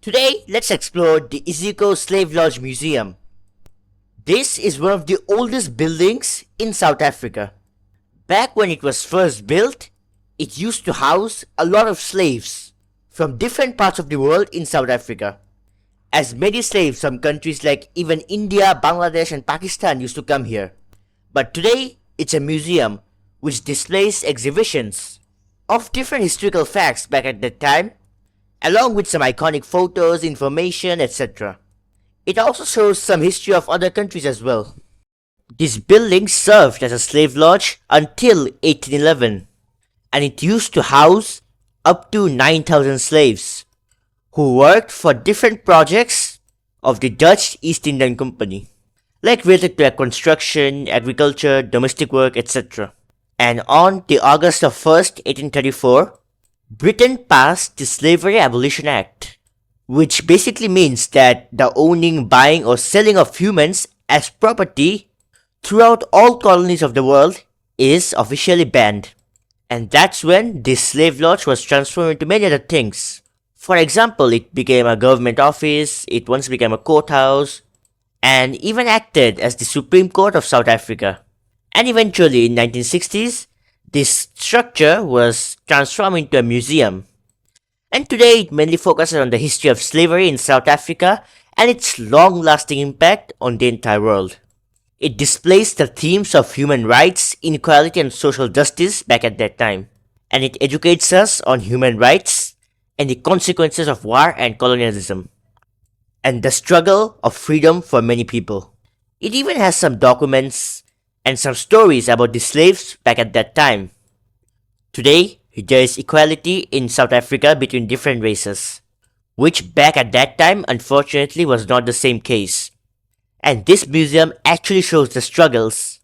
Today, let's explore the Iziko Slave Lodge Museum. This is one of the oldest buildings in South Africa. Back when it was first built, it used to house a lot of slaves from different parts of the world in South Africa. As many slaves from countries like even India, Bangladesh and Pakistan used to come here. But today, it's a museum which displays exhibitions of different historical facts back at that time, along with some iconic photos, information, etc. It also shows some history of other countries as well. This building served as a slave lodge until 1811, and it used to house up to 9,000 slaves who worked for different projects of the Dutch East Indian Company, like related to construction, agriculture, domestic work, etc. And on the August of 1st, 1834, Britain passed the Slavery Abolition Act, which basically means that the owning, buying or selling of humans as property throughout all colonies of the world is officially banned. And that's when this slave lodge was transformed into many other things. For example, it became a government office, it once became a courthouse, and even acted as the Supreme Court of South Africa. And eventually in 1960s, this structure was transformed into a museum. And today it mainly focuses on the history of slavery in South Africa and its long-lasting impact on the entire world. It displays the themes of human rights, inequality and social justice back at that time. And it educates us on human rights and the consequences of war and colonialism, and the struggle of freedom for many people. It even has some documents and some stories about the slaves back at that time. Today, there is equality in South Africa between different races, which back at that time unfortunately was not the same case. And this museum actually shows the struggles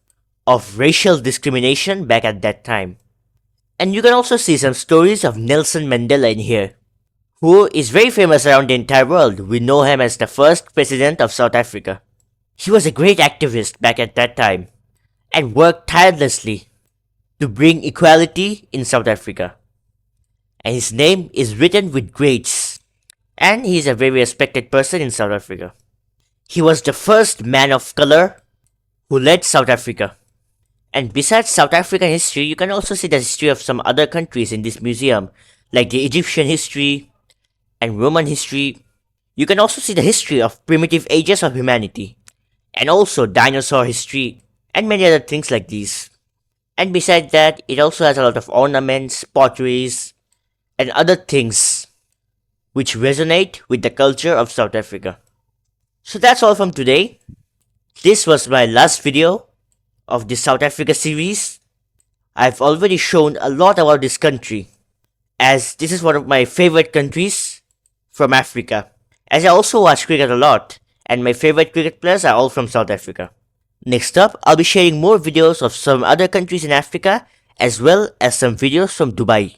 of racial discrimination back at that time. And you can also see some stories of Nelson Mandela in here, who is very famous around the entire world. We know him as the first president of South Africa. He was a great activist back at that time and worked tirelessly to bring equality in South Africa. And his name is written with grades, and he is a very respected person in South Africa. He was the first man of color who led South Africa. And besides South African history, you can also see the history of some other countries in this museum, like the Egyptian history and Roman history. You can also see the history of primitive ages of humanity, and also dinosaur history, and many other things like these. And besides that, it also has a lot of ornaments, potteries, and other things which resonate with the culture of South Africa. So that's all from today. This was my last video of the South Africa series. I've already shown a lot about this country, as this is one of my favorite countries from Africa, as I also watch cricket a lot, and my favorite cricket players are all from South Africa. Next up, I'll be sharing more videos of some other countries in Africa, as well as some videos from Dubai.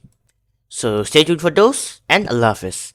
So stay tuned for those, and Allah Hafiz.